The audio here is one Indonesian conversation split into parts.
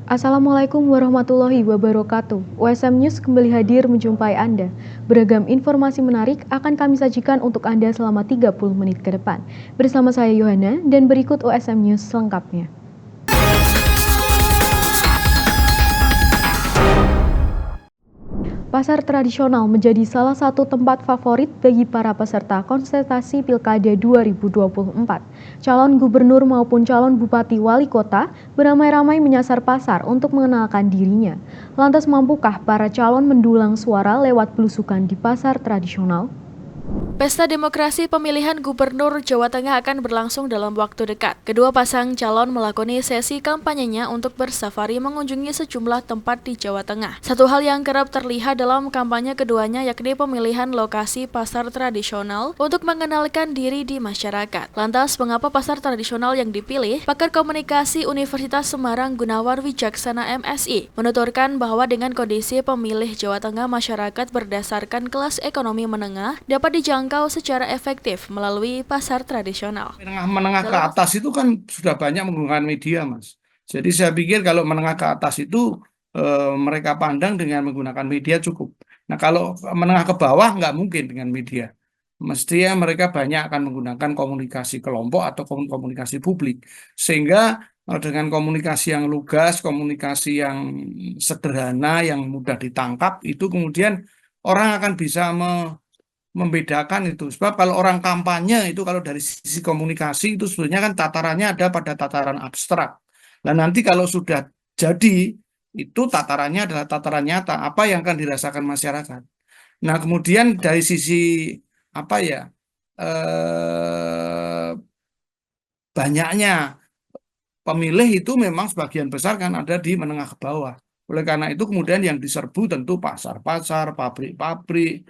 Assalamualaikum warahmatullahi wabarakatuh. USM News kembali hadir menjumpai Anda. Beragam informasi menarik akan kami sajikan untuk Anda selama 30 menit ke depan. Bersama saya Yohana dan berikut USM News selengkapnya. Pasar tradisional menjadi salah satu tempat favorit bagi para peserta kontestasi Pilkada 2024. Calon gubernur maupun calon bupati wali kota beramai-ramai menyasar pasar untuk mengenalkan dirinya. Lantas mampukah para calon mendulang suara lewat belusukan di pasar tradisional? Pesta demokrasi pemilihan gubernur Jawa Tengah akan berlangsung dalam waktu dekat. Kedua pasang calon melakoni sesi kampanyenya untuk bersafari mengunjungi sejumlah tempat di Jawa Tengah. Satu hal yang kerap terlihat dalam kampanye keduanya yakni pemilihan lokasi pasar tradisional untuk mengenalkan diri di masyarakat. Lantas, mengapa pasar tradisional yang dipilih? Pakar Komunikasi Universitas Semarang Gunawan Wijaksana MSI menuturkan bahwa dengan kondisi pemilih Jawa Tengah masyarakat berdasarkan kelas ekonomi menengah dapat dijangkau secara efektif melalui pasar tradisional. Menengah ke atas itu kan sudah banyak menggunakan media, Mas. Jadi saya pikir kalau menengah ke atas itu mereka pandang dengan menggunakan media cukup. Nah, kalau menengah ke bawah nggak mungkin dengan media. Mestinya mereka banyak akan menggunakan komunikasi kelompok atau komunikasi publik. Sehingga dengan komunikasi yang lugas, komunikasi yang sederhana, yang mudah ditangkap, itu kemudian orang akan bisa membedakan itu. Sebab kalau orang kampanye itu kalau dari sisi komunikasi itu sebenarnya kan tatarannya ada pada tataran abstrak. Dan nanti kalau sudah jadi itu tatarannya adalah tataran nyata apa yang akan dirasakan masyarakat. Nah, kemudian dari sisi apa ya banyaknya pemilih itu memang sebagian besar kan ada di menengah ke bawah. Oleh karena itu kemudian yang diserbu tentu pasar-pasar, pabrik-pabrik,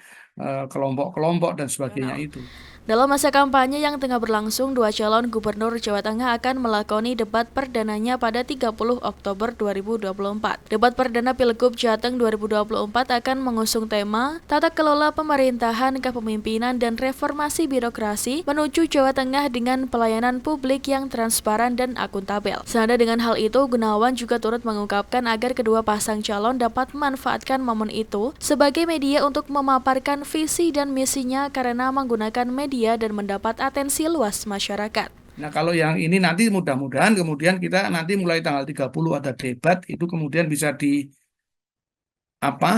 kelompok-kelompok dan sebagainya itu. Dalam masa kampanye yang tengah berlangsung, dua calon gubernur Jawa Tengah akan melakoni debat perdananya pada 30 Oktober 2024. Debat perdana Pilgub Jateng 2024 akan mengusung tema Tata Kelola Pemerintahan, Kepemimpinan, dan Reformasi Birokrasi menuju Jawa Tengah dengan pelayanan publik yang transparan dan akuntabel. Senada dengan hal itu, Gunawan juga turut mengungkapkan agar kedua pasang calon dapat memanfaatkan momen itu sebagai media untuk memaparkan visi dan misinya karena menggunakan media dan mendapat atensi luas masyarakat. Nah, kalau yang ini nanti mudah-mudahan kemudian kita nanti mulai tanggal 30 ada debat, itu kemudian bisa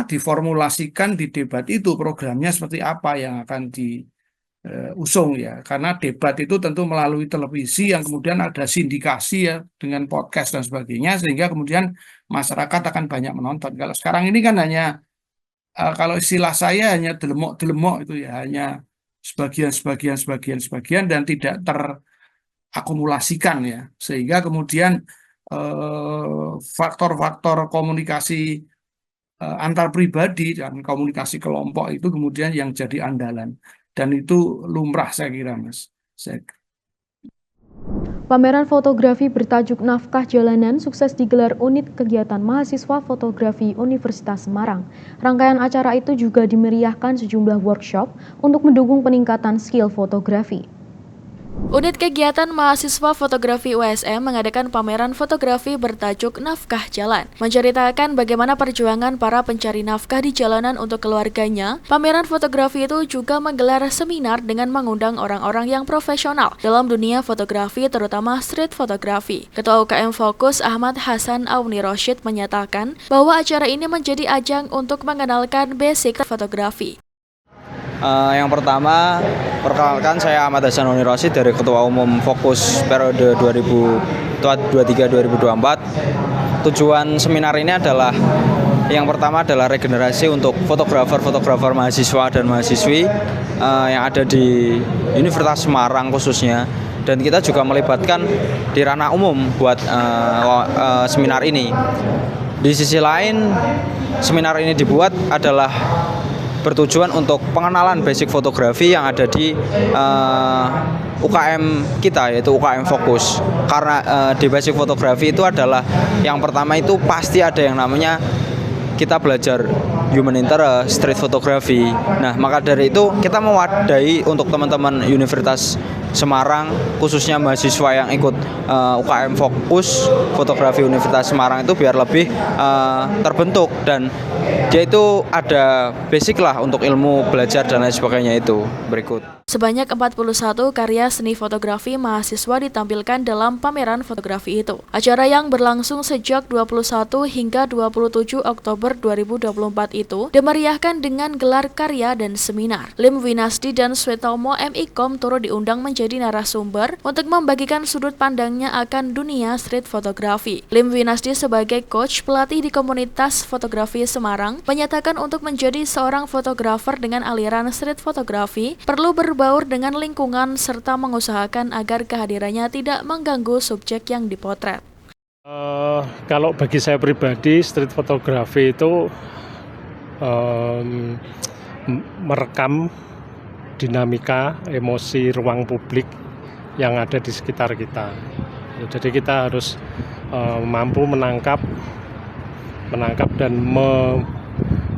diformulasikan di debat itu programnya seperti apa yang akan diusung ya. Karena debat itu tentu melalui televisi yang kemudian ada sindikasi ya dengan podcast dan sebagainya sehingga kemudian masyarakat akan banyak menonton. Kalau sekarang ini kan hanya kalau istilah saya hanya delemok-delemok itu ya, hanya sebagian dan tidak terakumulasikan ya, sehingga kemudian faktor-faktor komunikasi antar pribadi dan komunikasi kelompok itu kemudian yang jadi andalan dan itu lumrah saya kira, Mas. Pameran fotografi bertajuk Nafkah Jalanan sukses digelar unit kegiatan mahasiswa fotografi Universitas Semarang. Rangkaian acara itu juga dimeriahkan sejumlah workshop untuk mendukung peningkatan skill fotografi. Unit kegiatan mahasiswa fotografi USM mengadakan pameran fotografi bertajuk Nafkah Jalan. Menceritakan bagaimana perjuangan para pencari nafkah di jalanan untuk keluarganya, pameran fotografi itu juga menggelar seminar dengan mengundang orang-orang yang profesional dalam dunia fotografi, terutama street fotografi. Ketua UKM Fokus Ahmad Hasan Auni Roshid menyatakan bahwa acara ini menjadi ajang untuk mengenalkan basic fotografi. Yang pertama, perkenalkan saya Ahmad Hasan Auni Roshid dari Ketua Umum Fokus periode 2023-2024. Tujuan seminar ini adalah yang pertama adalah regenerasi untuk fotografer mahasiswa dan mahasiswi yang ada di Universitas Semarang khususnya. Dan kita juga melibatkan di ranah umum buat seminar ini. Di sisi lain, seminar ini dibuat adalah bertujuan untuk pengenalan basic fotografi yang ada di UKM kita, yaitu UKM Fokus. Karena di basic fotografi itu adalah yang pertama itu pasti ada yang namanya kita belajar human interest, street photography. Nah, maka dari itu kita mewadahi untuk teman-teman Universitas Semarang, khususnya mahasiswa yang ikut UKM Fokus Fotografi Universitas Semarang itu biar lebih terbentuk, dan dia itu ada basic lah untuk ilmu belajar dan lain sebagainya itu berikut. Sebanyak 41 karya seni fotografi mahasiswa ditampilkan dalam pameran fotografi itu. Acara yang berlangsung sejak 21 hingga 27 Oktober 2024 itu dimeriahkan dengan gelar karya dan seminar. Lim Winasdi dan Swetomo MIKOM turut diundang menjadi narasumber untuk membagikan sudut pandangnya akan dunia street fotografi. Lim Winasdi sebagai coach pelatih di komunitas fotografi Semarang menyatakan untuk menjadi seorang fotografer dengan aliran street fotografi perlu berbaur dengan lingkungan serta mengusahakan agar kehadirannya tidak mengganggu subjek yang dipotret. Kalau bagi saya pribadi, street fotografi itu merekam dinamika emosi ruang publik yang ada di sekitar kita. Jadi kita harus mampu menangkap dan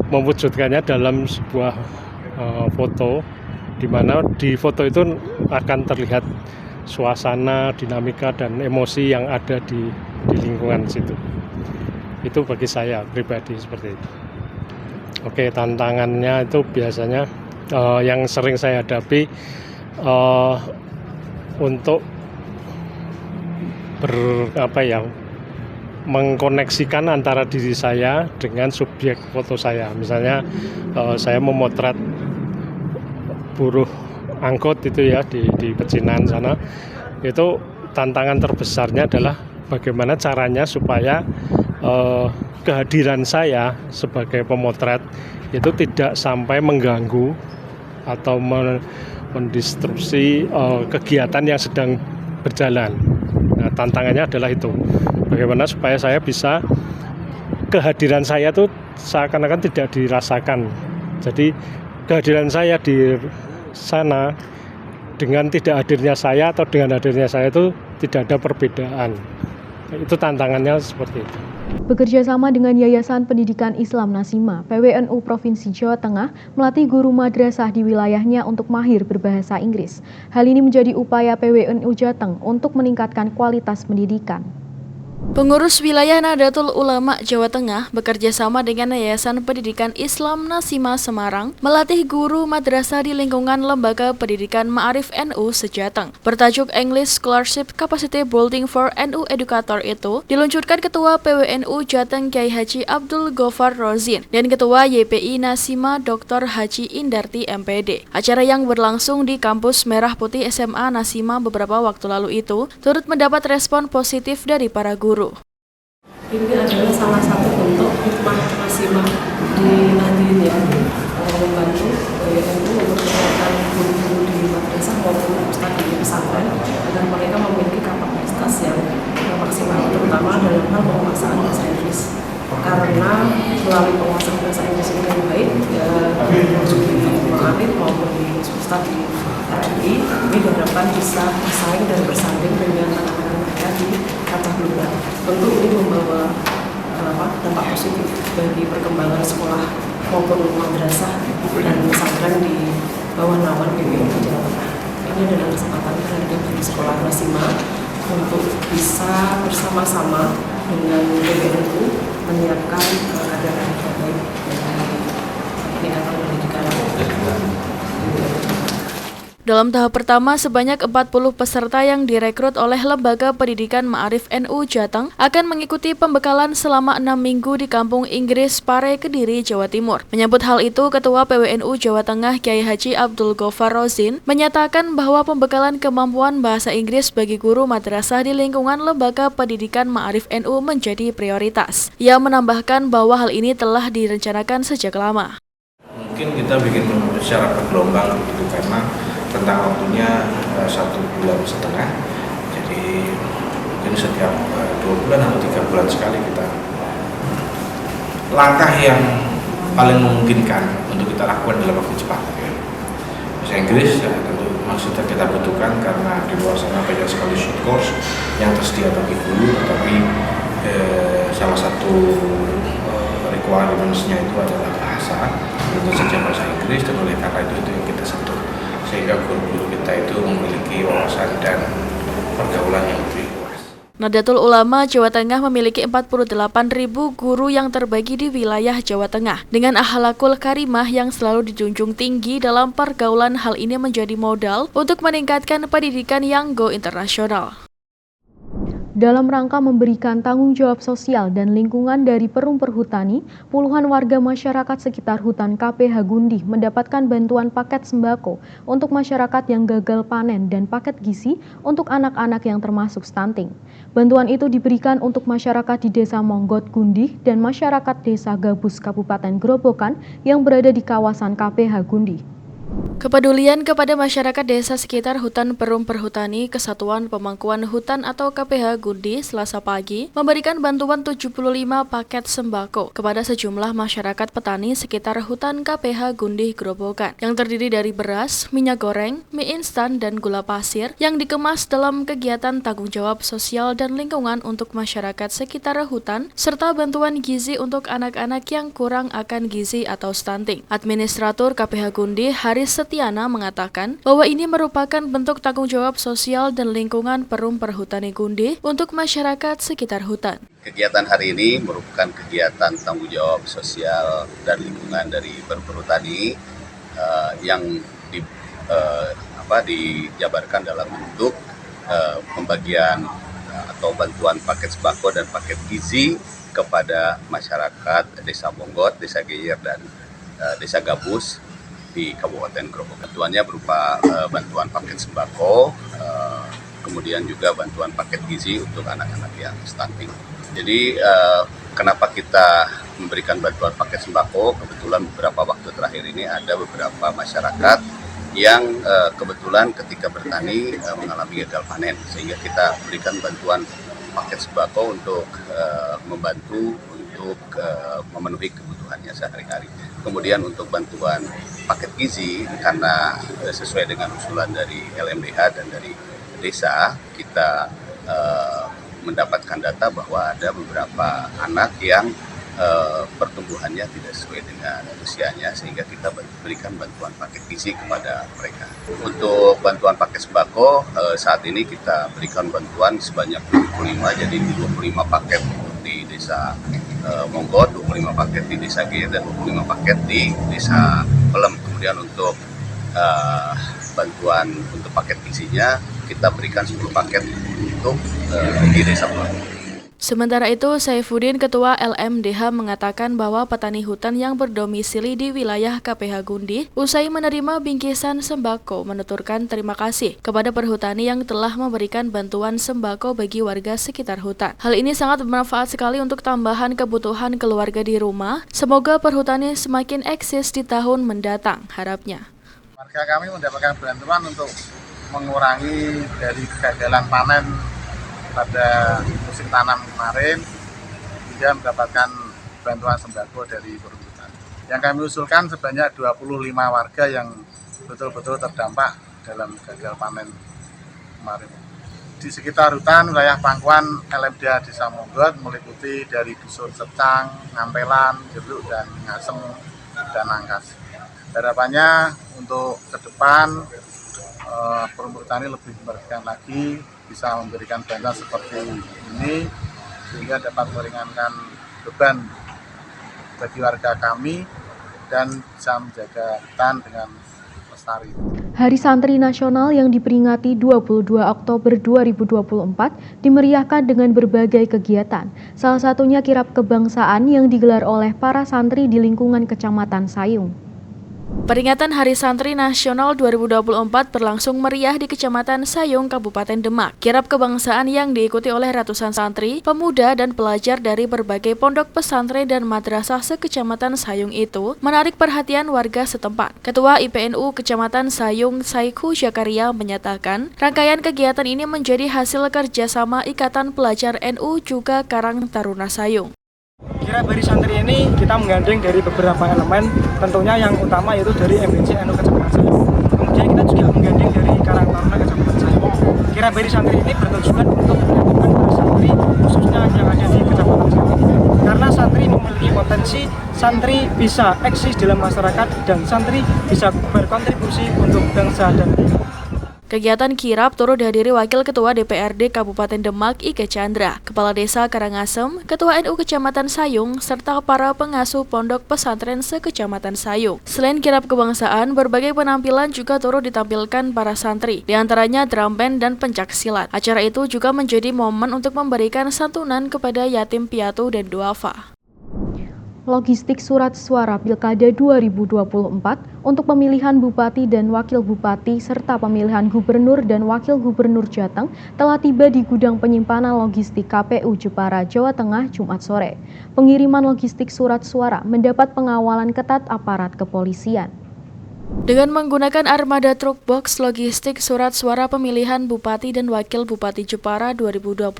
mewujudkannya dalam sebuah foto, di mana di foto itu akan terlihat suasana, dinamika, dan emosi yang ada di lingkungan situ. Itu bagi saya pribadi seperti itu. Oke, tantangannya itu biasanya yang sering saya hadapi untuk mengkoneksikan antara diri saya dengan subjek foto saya. Misalnya saya memotret buruh angkot itu ya di pecinan sana, itu tantangan terbesarnya adalah bagaimana caranya supaya kehadiran saya sebagai pemotret itu tidak sampai mengganggu atau mendistrupsi kegiatan yang sedang berjalan. Nah, tantangannya adalah itu, bagaimana supaya saya bisa kehadiran saya itu seakan-akan tidak dirasakan. Jadi kehadiran saya di sana dengan tidak hadirnya saya atau dengan hadirnya saya itu tidak ada perbedaan. Itu tantangannya seperti itu. Bekerja sama dengan Yayasan Pendidikan Islam Nasima, PWNU Provinsi Jawa Tengah melatih guru madrasah di wilayahnya untuk mahir berbahasa Inggris. Hal ini menjadi upaya PWNU Jateng untuk meningkatkan kualitas pendidikan. Pengurus wilayah Nahdlatul Ulama Jawa Tengah bekerja sama dengan Yayasan Pendidikan Islam Nasima Semarang melatih guru madrasah di lingkungan Lembaga Pendidikan Ma'arif NU sejateng. Bertajuk English Scholarship Capacity Building for NU Educator itu diluncurkan Ketua PWNU Jateng Kiai Haji Abdul Ghaffar Rozin dan Ketua YPI Nasima Dr. Haji Indarti MPD. Acara yang berlangsung di kampus Merah Putih SMA Nasima beberapa waktu lalu itu turut mendapat respon positif dari para guru. Ini adalah salah satu bentuk hikmah Nasima di Nahdien ya, membantu PWNU untuk meningkatkan guru-guru di madrasah maupun ustadz di pesantren agar mereka memiliki kapasitas yang maksimal, terutama dalam hal penguasaan bahasa Inggris. Karena melalui penguasaan bahasa Inggris ini yang baik, ya di Ma'arif maupun di ustadz di RMI, ini diharapkan bisa bersaing dan bersanding dengan anak-anak mereka di kancah global. Tentu ini membawa dampak positif bagi perkembangan sekolah maupun madrasah dan pesantren di bawah naungan PWNU Jawa Tengah. Ini adalah kesempatan berharga bagi sekolah Nasima untuk bisa bersama-sama dengan PWNU menyiapkan kader-kader terbaik dari peningkatan pendidikan. Dalam tahap pertama, sebanyak 40 peserta yang direkrut oleh Lembaga Pendidikan Ma'arif NU Jateng akan mengikuti pembekalan selama 6 minggu di Kampung Inggris, Pare, Kediri, Jawa Timur. Menyambut hal itu, Ketua PWNU Jawa Tengah Kiai Haji Abdul Ghaffar Rozin menyatakan bahwa pembekalan kemampuan bahasa Inggris bagi guru madrasah di lingkungan Lembaga Pendidikan Ma'arif NU menjadi prioritas. Ia menambahkan bahwa hal ini telah direncanakan sejak lama. Mungkin kita bikin secara bergelombang gitu karena tentang waktunya 1,5 bulan. Jadi mungkin setiap 2 bulan atau 3 bulan sekali kita. Langkah yang paling memungkinkan untuk kita lakukan dalam waktu cepat. Bahasa Inggris ya, tentu maksudnya kita butuhkan karena di luar sana banyak sekali short course yang tersedia bagi guru, tetapi salah satu requirements-nya itu adalah bahasa, tentu saja bahasa Inggris, dan oleh karena itu yang kita sentuh sehingga guru-guru kita itu memiliki wawasan dan pergaulan yang lebih luas. Nahdlatul Ulama Jawa Tengah memiliki 48.000 guru yang terbagi di wilayah Jawa Tengah. Dengan akhlakul karimah yang selalu dijunjung tinggi dalam pergaulan, hal ini menjadi modal untuk meningkatkan pendidikan yang go internasional. Dalam rangka memberikan tanggung jawab sosial dan lingkungan dari Perum Perhutani, puluhan warga masyarakat sekitar hutan KPH Gundih mendapatkan bantuan paket sembako untuk masyarakat yang gagal panen dan paket gizi untuk anak-anak yang termasuk stunting. Bantuan itu diberikan untuk masyarakat di Desa Monggot Gundih dan masyarakat Desa Gabus Kabupaten Grobogan yang berada di kawasan KPH Gundih. Kepedulian kepada masyarakat desa sekitar hutan Perum Perhutani Kesatuan Pemangkuan Hutan atau KPH Gundih Selasa pagi memberikan bantuan 75 paket sembako kepada sejumlah masyarakat petani sekitar hutan KPH Gundih Grobogan yang terdiri dari beras, minyak goreng, mie instan, dan gula pasir yang dikemas dalam kegiatan tanggung jawab sosial dan lingkungan untuk masyarakat sekitar hutan serta bantuan gizi untuk anak-anak yang kurang akan gizi atau stunting. Administrator KPH Gundih Haris Setiana mengatakan bahwa ini merupakan bentuk tanggung jawab sosial dan lingkungan Perum Perhutani Gundih untuk masyarakat sekitar hutan. Kegiatan hari ini merupakan kegiatan tanggung jawab sosial dan lingkungan dari Perum Perhutani yang dijabarkan dalam bentuk pembagian atau bantuan paket sembako dan paket gizi kepada masyarakat Desa Monggot, Desa Geyer, dan Desa Gabus di Kabupaten Grobogan. Bantuannya berupa bantuan paket sembako, kemudian juga bantuan paket gizi untuk anak-anak yang stunting. Jadi kenapa kita memberikan bantuan paket sembako? Kebetulan beberapa waktu terakhir ini ada beberapa masyarakat yang kebetulan ketika bertani mengalami gagal panen, sehingga kita berikan bantuan paket sembako untuk membantu untuk memenuhi kebutuhannya sehari-hari. Kemudian untuk bantuan paket gizi, karena sesuai dengan usulan dari LMDH dan dari desa, kita mendapatkan data bahwa ada beberapa anak yang pertumbuhannya tidak sesuai dengan usianya, sehingga kita berikan bantuan paket gizi kepada mereka. Untuk bantuan paket sembako, saat ini kita berikan bantuan sebanyak 25, jadi 25 paket di Desa Monggot, 25 paket di Desa Geyer, dan 25 paket di Desa Pelem. Kemudian untuk bantuan untuk paket gizinya kita berikan 10 paket untuk di Desa Pelem. Sementara itu, Saifuddin, Ketua LMDH, mengatakan bahwa petani hutan yang berdomisili di wilayah KPH Gundih usai menerima bingkisan sembako menuturkan terima kasih kepada perhutani yang telah memberikan bantuan sembako bagi warga sekitar hutan. Hal ini sangat bermanfaat sekali untuk tambahan kebutuhan keluarga di rumah. Semoga perhutani semakin eksis di tahun mendatang, harapnya. Warga kami mendapatkan bantuan untuk mengurangi dari kegagalan panen pada musim tanam kemarin, hingga mendapatkan bantuan sembako dari perhutani. Yang kami usulkan sebanyak 25 warga yang betul-betul terdampak dalam gagal panen kemarin. Di sekitar hutan wilayah pangkuan LMDH Desa Monggot meliputi dari Dusun Secang, Ngampelan, Jeruk, dan Ngasem, dan Angkas. Harapannya untuk ke depan Perum Perhutani lebih memperhatikan lagi, bisa memberikan bantuan seperti ini sehingga dapat meringankan beban bagi warga kami dan bisa menjaga hutan dengan lestari. Hari Santri Nasional yang diperingati 22 Oktober 2024 dimeriahkan dengan berbagai kegiatan. Salah satunya kirab kebangsaan yang digelar oleh para santri di lingkungan Kecamatan Sayung. Peringatan Hari Santri Nasional 2024 berlangsung meriah di Kecamatan Sayung, Kabupaten Demak. Kirab kebangsaan yang diikuti oleh ratusan santri, pemuda, dan pelajar dari berbagai pondok pesantren dan madrasah sekecamatan Sayung itu menarik perhatian warga setempat. Ketua IPNU Kecamatan Sayung, Saiku Zakaria, menyatakan rangkaian kegiatan ini menjadi hasil kerjasama Ikatan Pelajar NU juga Karang Taruna Sayung. Kirab Hari Santri ini kita menggandeng dari beberapa elemen, tentunya yang utama yaitu dari MBC NU Kecamatan Sayung. Kemudian kita juga menggandeng dari Karang Taruna Kecamatan Sayung. Kirab Hari Santri ini bertujuan untuk menyatukan para santri khususnya yang ada di Kecamatan Sayung. Karena santri memiliki potensi berpotensi santri bisa eksis dalam masyarakat dan santri bisa berkontribusi untuk bangsa dan negara. Kegiatan kirap turut dihadiri Wakil Ketua DPRD Kabupaten Demak Ike Chandra, Kepala Desa Karangasem, Ketua NU Kecamatan Sayung, serta para pengasuh pondok pesantren sekecamatan Sayung. Selain kirap kebangsaan, berbagai penampilan juga turut ditampilkan para santri, diantaranya drum band dan pencak silat. Acara itu juga menjadi momen untuk memberikan santunan kepada yatim piatu dan duafa. Logistik surat suara Pilkada 2024 untuk pemilihan Bupati dan Wakil Bupati serta pemilihan Gubernur dan Wakil Gubernur Jateng telah tiba di gudang penyimpanan logistik KPU Jepara, Jawa Tengah, Jumat sore. Pengiriman logistik surat suara mendapat pengawalan ketat aparat kepolisian. Dengan menggunakan armada truk box logistik surat suara pemilihan Bupati dan Wakil Bupati Jepara 2024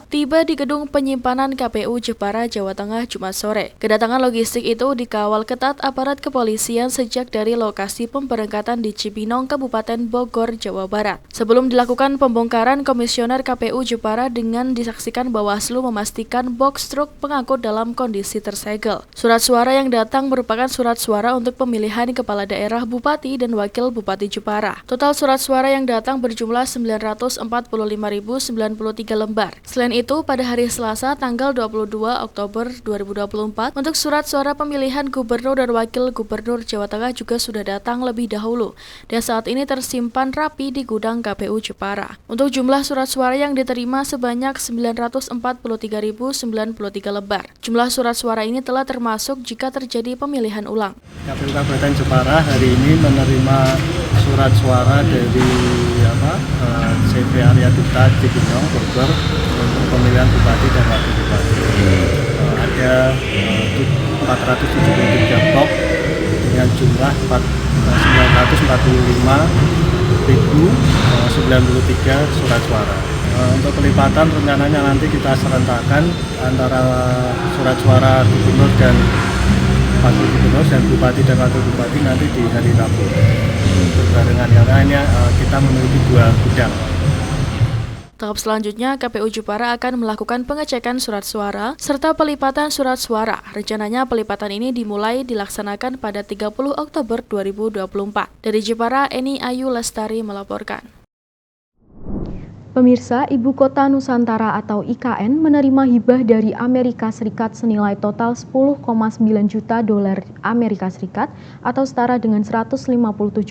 tiba di gedung penyimpanan KPU Jepara, Jawa Tengah, Jumat sore. Kedatangan logistik itu dikawal ketat aparat kepolisian sejak dari lokasi pemberangkatan di Cibinong, Kabupaten Bogor, Jawa Barat. Sebelum dilakukan pembongkaran, Komisioner KPU Jepara dengan disaksikan Bawaslu memastikan box truk pengangkut dalam kondisi tersegel. Surat suara yang datang merupakan surat suara untuk pemilihan kepala daerah Bupati dan Wakil Bupati Jepara. Total surat suara yang datang berjumlah 945.093 lembar. Selain itu, pada hari Selasa tanggal 22 Oktober 2024, untuk surat suara pemilihan Gubernur dan Wakil Gubernur Jawa Tengah juga sudah datang lebih dahulu dan saat ini tersimpan rapi di gudang KPU Jepara. Untuk jumlah surat suara yang diterima sebanyak 943.093 lembar. Jumlah surat suara ini telah termasuk jika terjadi pemilihan ulang. KPU Kabupaten Jepara hari ini menerima surat suara dari CV Arya Dita Cibinong Bogor untuk pemilihan Bupati dan Wakil Bupati. Ada 473 blok dengan jumlah 945.093 surat suara. Untuk pelipatan rencananya nanti kita serentakkan antara surat suara Gubernur dan Wakil Gubernur dan Bupati dan Wakil Bupati nanti di hari Rabu berbarengan, karena ini kita memiliki 2 gudang. Tahap selanjutnya, KPU Jepara akan melakukan pengecekan surat suara serta pelipatan surat suara. Rencananya pelipatan ini dimulai dilaksanakan pada 30 Oktober 2024. Dari Jepara, Eni Ayu Lestari melaporkan. Pemirsa, Ibu Kota Nusantara atau IKN menerima hibah dari Amerika Serikat senilai total 10,9 juta dolar Amerika Serikat atau setara dengan 157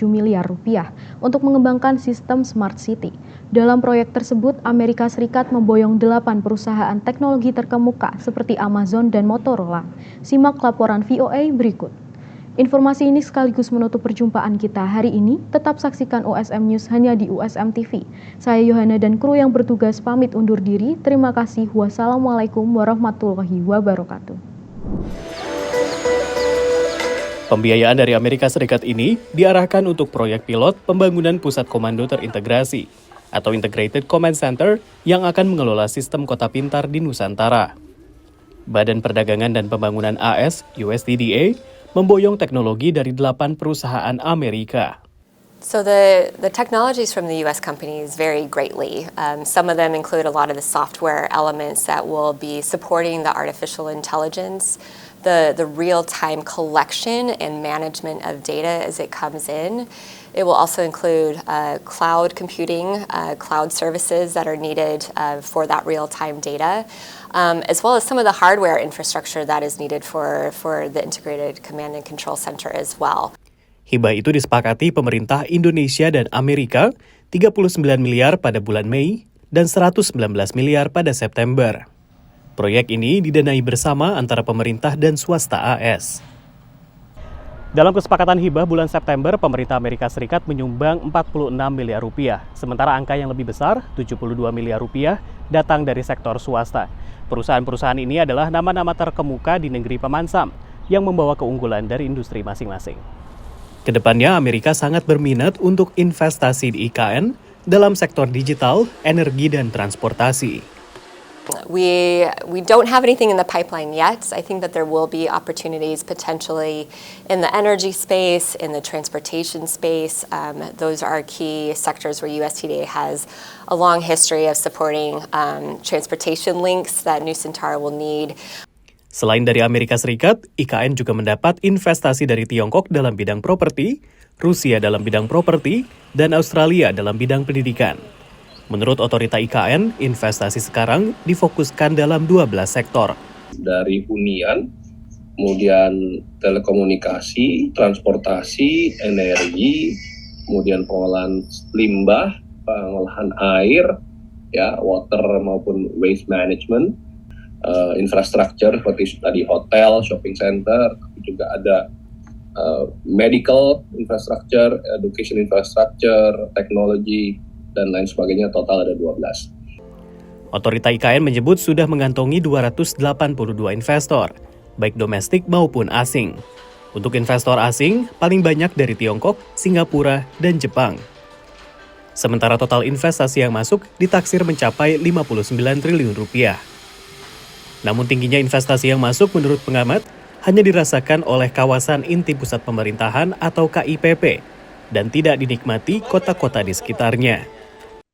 miliar rupiah untuk mengembangkan sistem Smart City. Dalam proyek tersebut, Amerika Serikat memboyong 8 perusahaan teknologi terkemuka seperti Amazon dan Motorola. Simak laporan VOA berikut. Informasi ini sekaligus menutup perjumpaan kita hari ini. Tetap saksikan USM News hanya di USM TV. Saya Yohana dan kru yang bertugas pamit undur diri. Terima kasih. Wassalamualaikum warahmatullahi wabarakatuh. Pembiayaan dari Amerika Serikat ini diarahkan untuk proyek pilot pembangunan pusat komando terintegrasi atau Integrated Command Center yang akan mengelola sistem kota pintar di Nusantara. Badan Perdagangan dan Pembangunan AS, USTDA, memboyong teknologi dari 8 perusahaan Amerika. So the technologies from the U.S. companies vary greatly. Some of them include a lot of the software elements that will be supporting the artificial intelligence, the real-time collection and management of data as it comes in. It will also include cloud computing, cloud services that are needed for that real-time data, as well as some of the hardware infrastructure that is needed for the integrated command and control center as well. Hibah itu disepakati pemerintah Indonesia dan Amerika 39 miliar pada bulan Mei dan 119 miliar pada September. Proyek ini didanai bersama antara pemerintah dan swasta AS. Dalam kesepakatan hibah bulan September, pemerintah Amerika Serikat menyumbang 46 miliar rupiah, sementara angka yang lebih besar, 72 miliar rupiah, datang dari sektor swasta. Perusahaan-perusahaan ini adalah nama-nama terkemuka di negeri pemansam yang membawa keunggulan dari industri masing-masing. Kedepannya, Amerika sangat berminat untuk investasi di IKN dalam sektor digital, energi, dan transportasi. We don't have anything in the pipeline yet. I think that there will be opportunities potentially in the energy space, in the transportation space. Those are key sectors where USTDA has a long history of supporting transportation links that Nusantara will need. Selain dari Amerika Serikat, IKN juga mendapat investasi dari Tiongkok dalam bidang properti, Rusia dalam bidang properti, dan Australia dalam bidang pendidikan. Menurut otorita IKN, investasi sekarang difokuskan dalam 12 sektor. Dari hunian, kemudian telekomunikasi, transportasi, energi, kemudian pengolahan limbah, pengolahan air, ya, water maupun waste management, infrastruktur seperti tadi hotel, shopping center, tapi juga ada medical infrastructure, education infrastructure, teknologi, dan lain sebagainya, total ada 12. Otorita IKN menyebut sudah mengantongi 282 investor, baik domestik maupun asing. Untuk investor asing, paling banyak dari Tiongkok, Singapura, dan Jepang. Sementara total investasi yang masuk ditaksir mencapai 59 triliun rupiah. Namun tingginya investasi yang masuk menurut pengamat hanya dirasakan oleh kawasan inti pusat pemerintahan atau KIPP dan tidak dinikmati kota-kota di sekitarnya.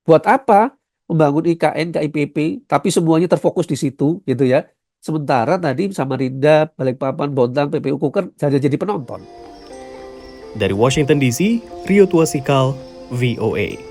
Buat apa membangun IKN, KIPP, tapi semuanya terfokus di situ, gitu ya. Sementara tadi Samarinda, Balikpapan, Bontang, PPU Kuker jadi penonton. Dari Washington DC, Rio Tuasikal, VOA.